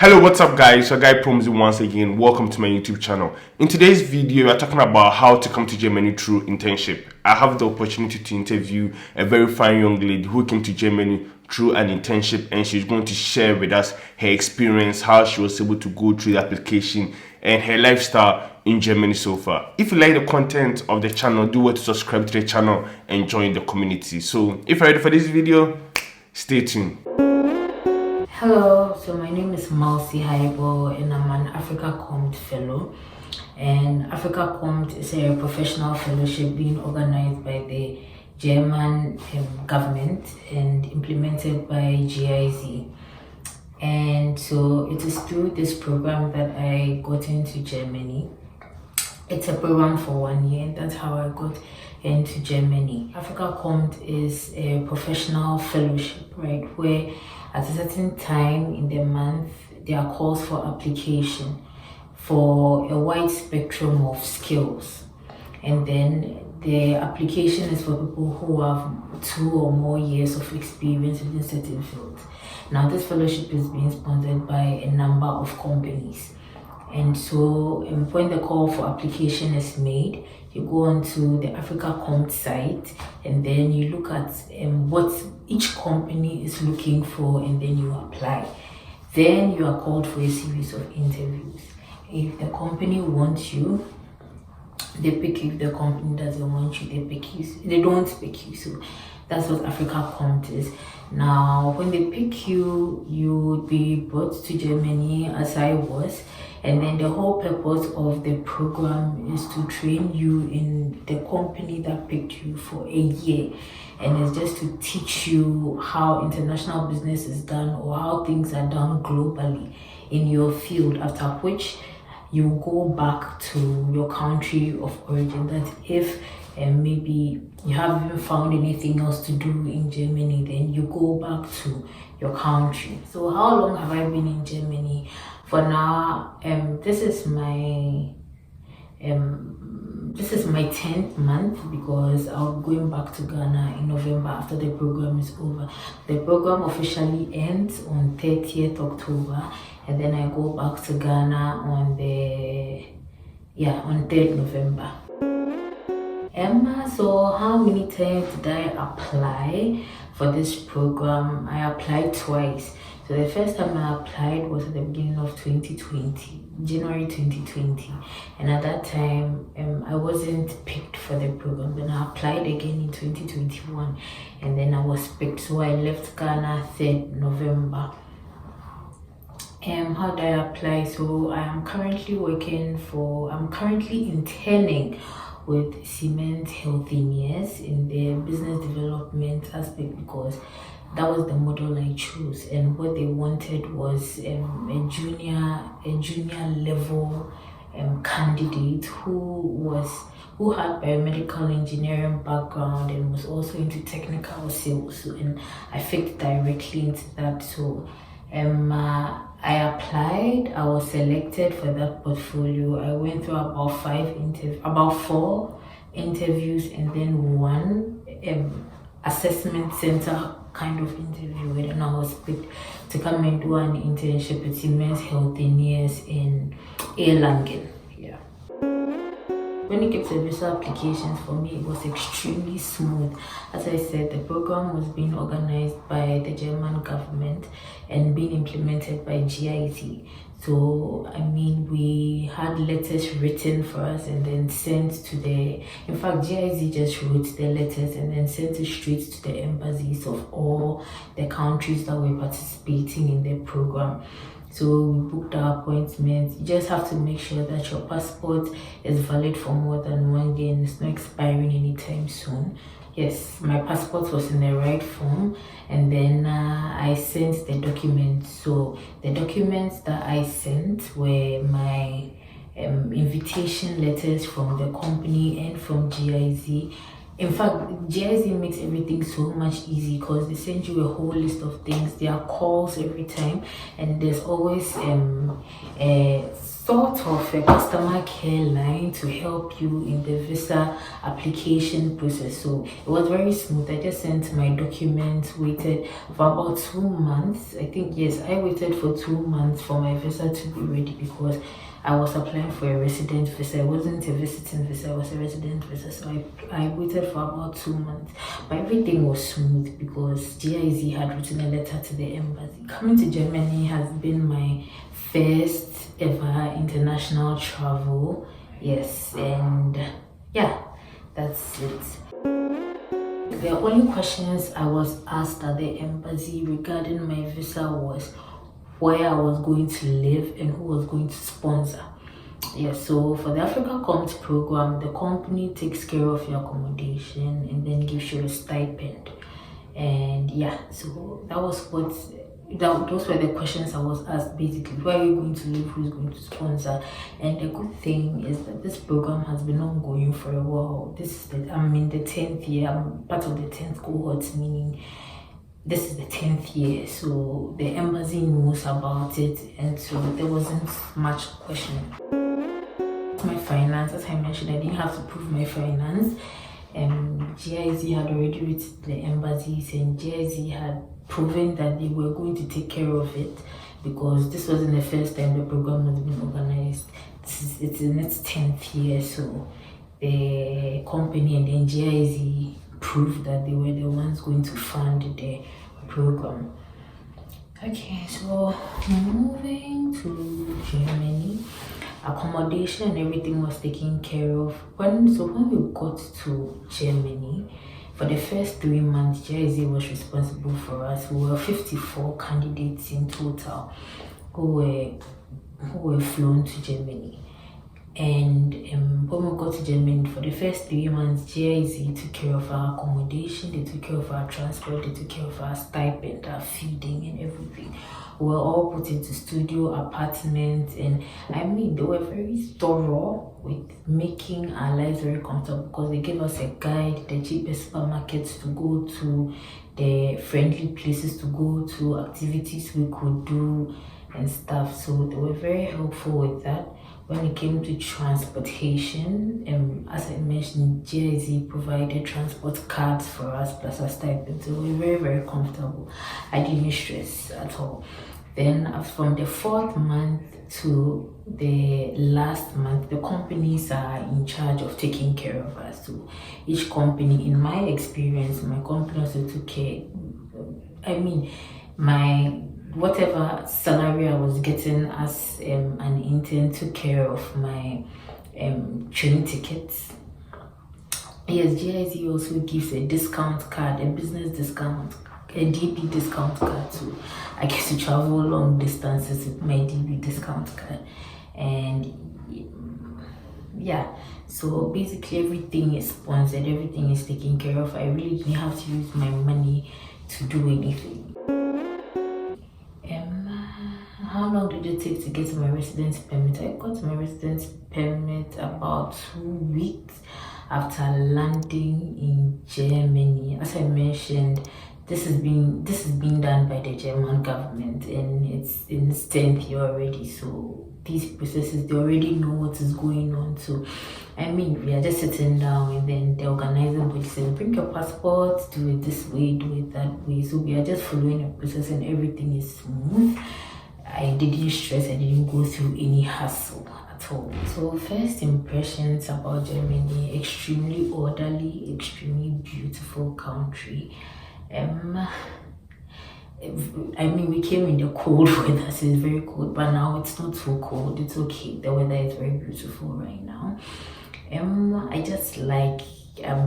Hello, what's up guys? Your guy Promzy once again. Welcome to my YouTube channel. In today's video, we are talking about how to come to Germany through internship. I have the opportunity to interview a very fine young lady who came to Germany through an internship, and she's going to share with us her experience, how she was able to go through the application and her lifestyle in Germany so far. If you like the content of the channel, do well to subscribe to the channel and join the community. So if you're ready for this video, stay tuned. Hello, so my name is Malsi Haibo and I'm an Afrika Kommt fellow. And Afrika Kommt is a professional fellowship being organized by the German government and implemented by GIZ. And so it is through this program that I got into Germany. It's a program for 1 year. That's how I got into Germany. Afrika Kommt is a professional fellowship, right, where at a certain time in the month there are calls for application for a wide spectrum of skills, and then the application is for people who have 2 or more years of experience in certain fields. Now this fellowship is being sponsored by a number of companies. And so when the call for application is made, you go onto the Afrika Kommt site and then you look at what each company is looking for, and then you apply. Then you are called for a series of interviews. If the company wants you, they pick you. If the company doesn't want you, they pick you. They don't pick you. So that's what Afrika Kommt is. Now, when they pick you, you would be brought to Germany as I was. And then the whole purpose of the program is to train you in the company that picked you for a year. And it's just to teach you how international business is done or how things are done globally in your field, after which you go back to your country of origin. That if maybe you haven't found anything else to do in Germany, then you go back to your country. So how long have I been in Germany? For now, this is my 10th month, because I'll be going back to Ghana in November after the program is over. The program officially ends on 30th October, and then I go back to Ghana on 3rd November. So how many times did I apply for this program? I applied twice. So the first time I applied was at the beginning of 2020, January 2020. And at that time, I wasn't picked for the program. Then I applied again in 2021, and then I was picked. So I left Ghana 3rd November. How did I apply? So I'm currently interning with Siemens Healthineers in the business development aspect, because that was the model I chose, and what they wanted was a junior level candidate who had biomedical engineering background and was also into technical sales, and I fit directly into that. So I applied, I was selected for that portfolio. I went through about 4 interviews, and then 1 assessment center kind of interview, and I was picked to come and do an internship at Siemens Healthineers in Erlangen. When it came to visa applications, for me it was extremely smooth. As I said, the program was being organized by the German government and being implemented by GIZ. So I mean, we had letters written for us and then sent to in fact GIZ just wrote the letters and then sent it straight to the embassies of all the countries that were participating in the program. So we booked our appointments. You just have to make sure that your passport is valid for more than 1 year and it's not expiring anytime soon. Yes, my passport was in the right form, and then I sent the documents. So the documents that I sent were my invitation letters from the company and from GIZ. In fact, GIZ makes everything so much easy because they send you a whole list of things. There are calls every time, and there's always sort of a customer care line to help you in the visa application process. So it was very smooth. I just sent my documents, waited for about 2 months. I think, yes, I waited for 2 months for my visa to be ready because I was applying for a resident visa. It wasn't a visiting visa, it was a resident visa. So I waited for about 2 months. But everything was smooth because GIZ had written a letter to the embassy. Coming to Germany has been my first ever international travel. Yes, and yeah, that's it. The only questions I was asked at the embassy regarding my visa was where I was going to live and who was going to sponsor. Yeah, so for the Afrika Kommt program, the company takes care of your accommodation and then gives you a stipend. And yeah, so those were the questions I was asked basically. Where are you going to live? Who's going to sponsor? And the good thing is that this program has been ongoing for a while. I'm in the 10th year. I'm part of the 10th cohort, meaning this is the 10th year, so the embassy knows about it, and so there wasn't much questioning. My finance, as I mentioned, I didn't have to prove my finance. GIZ had already written the embassies, and GIZ had proven that they were going to take care of it because this wasn't the first time the program has been organized. It's in its 10th year, so the company and then GIZ proved that they were the ones going to fund the program. Okay, so moving to Germany, accommodation and everything was taken care of. When we got to Germany, for the first 3 months, GIZ was responsible for us. We were 54 candidates in total who were flown to Germany. And when we got to Germany, for the first 3 months, GIZ took care of our accommodation, they took care of our transport, they took care of our stipend, our feeding and everything. We were all put into studio apartments, and I mean, they were very thorough with making our lives very comfortable because they gave us a guide, the cheapest supermarkets to go to, the friendly places to go to, activities we could do and stuff. So they were very helpful with that. When it came to transportation, as I mentioned, GIZ provided transport cards for us plus a stipend, so we were very, very comfortable. I didn't stress at all. Then from the 4th month to the last month, the companies are in charge of taking care of us. So each company, in my experience, my company also took care. I mean, whatever salary I was getting as an intern took care of my train tickets. Yes, GIZ also gives a discount card, a business discount, a DB discount card too. I get to travel long distances with my DB discount card. And yeah, so basically everything is sponsored, everything is taken care of. I really didn't have to use my money to do anything. How long did it take to get my residence permit? I got my residence permit about 2 weeks after landing in Germany. As I mentioned, this is being done by the German government, and it's in its 10th year already. So these processes, they already know what is going on. So I mean, we are just sitting down, and then the organizing body says, bring your passport, do it this way, do it that way. So we are just following the process, and everything is smooth. I didn't stress, I didn't go through any hassle at all. So first impressions about Germany: extremely orderly, extremely beautiful country. I mean, we came in the cold weather, so it's very cold, but now it's not so cold, it's okay. The weather is very beautiful right now. I'm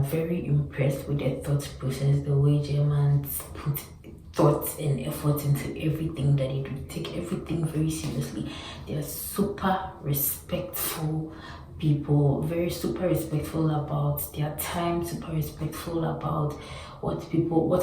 very impressed with the thought process, the way Germans put thoughts and effort into everything that they do. Take everything very seriously. They are super respectful people, very super respectful about their time, super respectful about what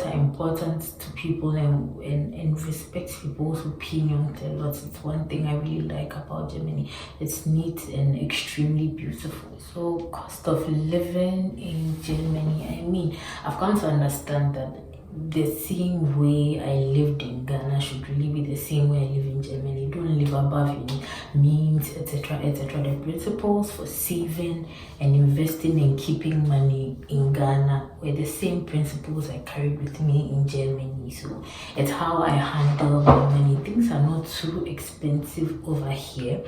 are important to people, and respect people's opinions a lot. It's one thing I really like about Germany. It's neat and extremely beautiful. So cost of living in Germany, I mean, I've come to understand that the same way I lived in Ghana should really be the same way I live in Germany. Don't live above your means. means, etc., etc. The principles for saving and investing and keeping money in Ghana were the same principles I carried with me in Germany. So it's how I handle my money. Things are not too expensive over here.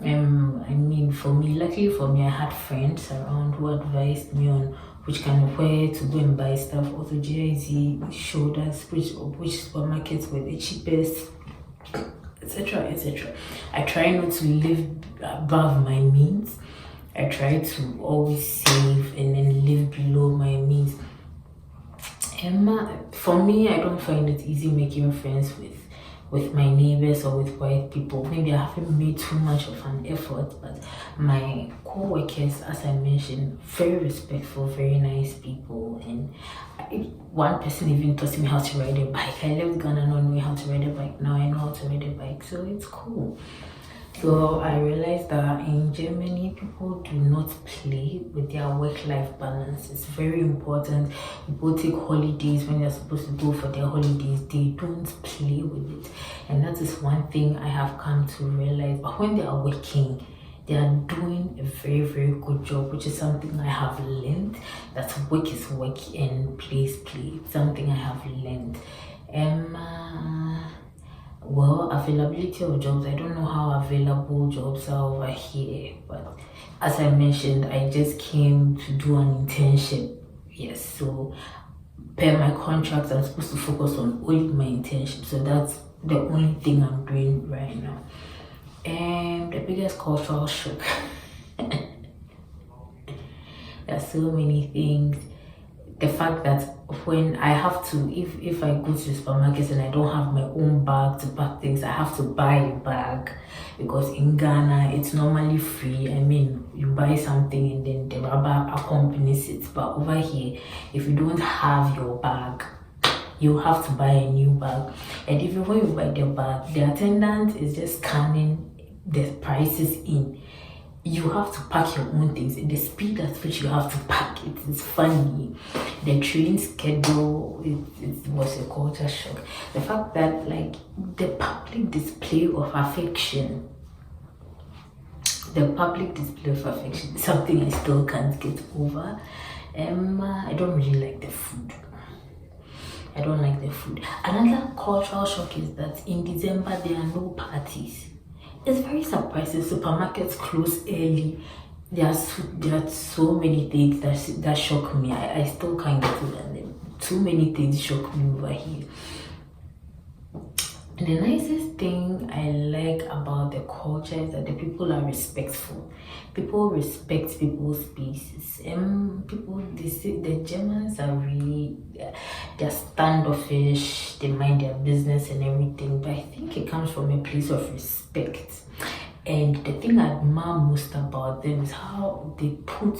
I mean, for me, luckily for me, I had friends around who advised me on which kind of where to go and buy stuff. Also, GIZ showed us which supermarkets were the cheapest, etc., etc. I try not to live above my means. I try to always save and then live below my means. For me, I don't find it easy making friends with my neighbors or with white people. Maybe I haven't made too much of an effort, but my co-workers, as I mentioned, very respectful, very nice people. And one person even taught me how to ride a bike. I left Ghana not knowing how to ride a bike. Now I know how to ride a bike, so it's cool. So I realized that in Germany, people do not play with their work-life balance. It's very important. People take holidays when they're supposed to go for their holidays. They don't play with it. And that is one thing I have come to realize. But when they are working, they are doing a very, very good job, which is something I have learned. That work is work and play is play. It's something I have learned. Well, availability of jobs, I don't know how available jobs are over here, but as I mentioned, I just came to do an internship. Yes, so per my contract, I'm supposed to focus on only my internship, so that's the only thing I'm doing right now. And the biggest cultural shock, there are so many things. The fact that when I have to, if I go to the supermarket and I don't have my own bag to pack things, I have to buy a bag, because in Ghana it's normally free. I mean, you buy something and then the rubber accompanies it. But over here, if you don't have your bag, you have to buy a new bag. And even when you buy the bag, the attendant is just scanning the prices in. You have to pack your own things, and the speed at which you have to pack it is funny. The train schedule, it was a culture shock. The fact that, like, the public display of affection, is something I still can't get over. I don't really like the food. I don't like the food. Another cultural shock is that in December there are no parties. It's very surprising. Supermarkets close early. There are so many things that shock me. I still can't get over them. Too many things shock me over here. And the nicest thing I like about the culture is that the people are respectful. People respect people's spaces. They say the Germans are really, they're standoffish, they mind their business and everything. But I think it comes from a place of respect. And the thing I admire most about them is how they put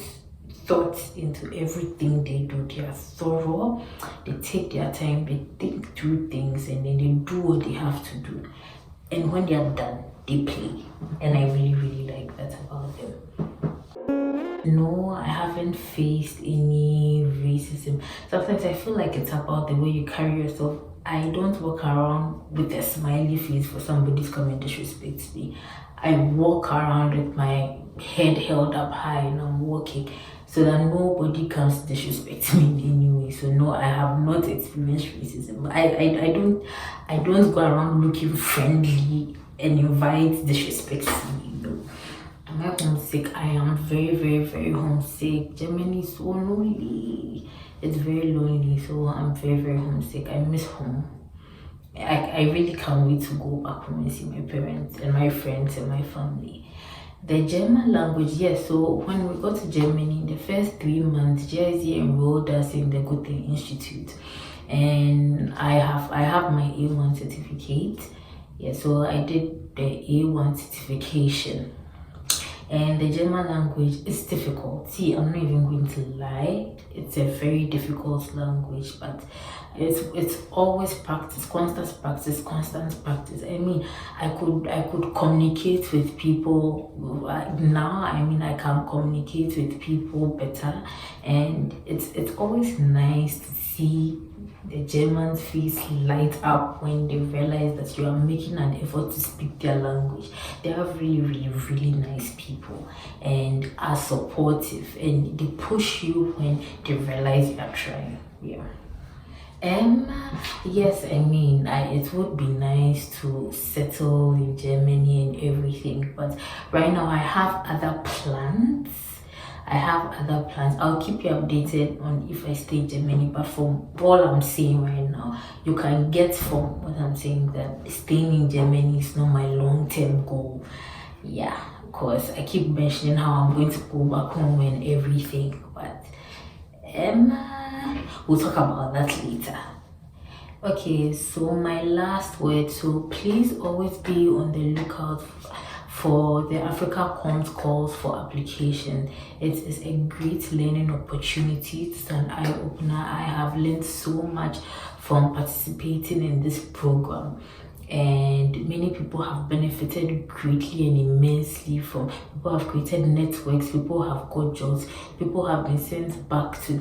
thought into everything they do. They are thorough, they take their time, they think through things, and then they do what they have to do. And when they are done, they play. And I really, really like that about them. No, I haven't faced any racism. Sometimes I feel like it's about the way you carry yourself. I don't walk around with a smiley face for somebody to come and disrespect me. I walk around with my head held up high and I'm walking so that nobody comes to disrespect me in any way. So no, I have not experienced racism. I don't go around looking friendly and invite disrespect to me. No. Am I homesick? I am very, very, very homesick. Germany is so lonely. It's very lonely, so I'm very, very homesick. I miss home. I really can't wait to go back home and see my parents and my friends and my family. The German language, yes. So when we got to Germany, in the first 3 months, Jersey enrolled us in the Goethe Institute, and I have my A1 certificate. Yeah, so I did the A1 certification. And the German language is difficult. See, I'm not even going to lie. It's a very difficult language, but it's always practice, constant practice. I mean, I could communicate with people now. I mean, I can communicate with people better, and it's always nice to see the Germans' face light up when they realize that you are making an effort to speak their language. they are really, really, really nice people and are supportive, and they push you when they realize you are trying. Yeah. Yes, I mean, it would be nice to settle in Germany and everything, but right now I have other plans. I'll keep you updated on if I stay in Germany, but from all I'm saying right now, you can get from what I'm saying that staying in Germany is not my long-term goal. Yeah, of course, I keep mentioning how I'm going to go back home and everything, but we'll talk about that later. Okay, so my last word, so please always be on the lookout for the Afrika Kommt calls for application. It is a great learning opportunity. It's an eye-opener. I have learned so much from participating in this program, and many people have benefited greatly and immensely from. People have created networks, people have got jobs, people have been sent back to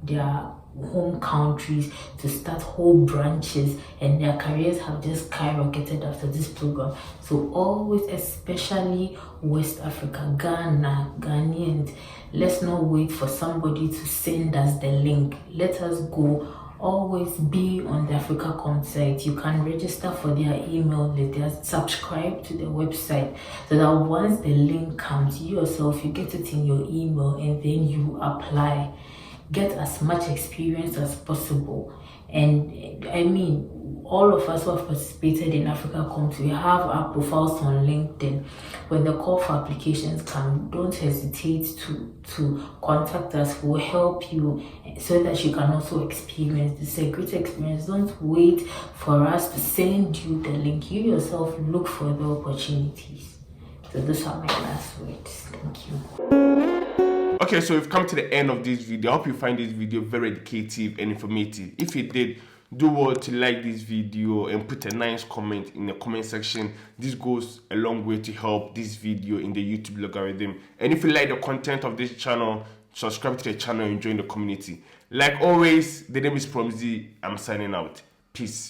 their home countries to start whole branches, and their careers have just skyrocketed after this program. So always, especially West Africa, Ghanaians, let's not wait for somebody to send us the link. Let us go. Always be on the Afrika Kommt site. You can register for their email letters, subscribe to the website, so that once the link comes, you yourself, you get it in your email, and then you apply. Get as much experience as possible. And I mean, all of us who have participated in Afrika Kommt, we have our profiles on LinkedIn. When the call for applications come, don't hesitate to contact us. We'll help you so that you can also experience this. A great experience. Don't wait for us to send you the link. You yourself look for the opportunities. So those are my last words. Thank you. Okay, so we've come to the end of this video. I hope you find this video very educative and informative. If you did, do well to like this video and put a nice comment in the comment section. This goes a long way to help this video in the YouTube algorithm. And if you like the content of this channel, subscribe to the channel and join the community. Like always, the name is Promzy. I'm signing out. Peace.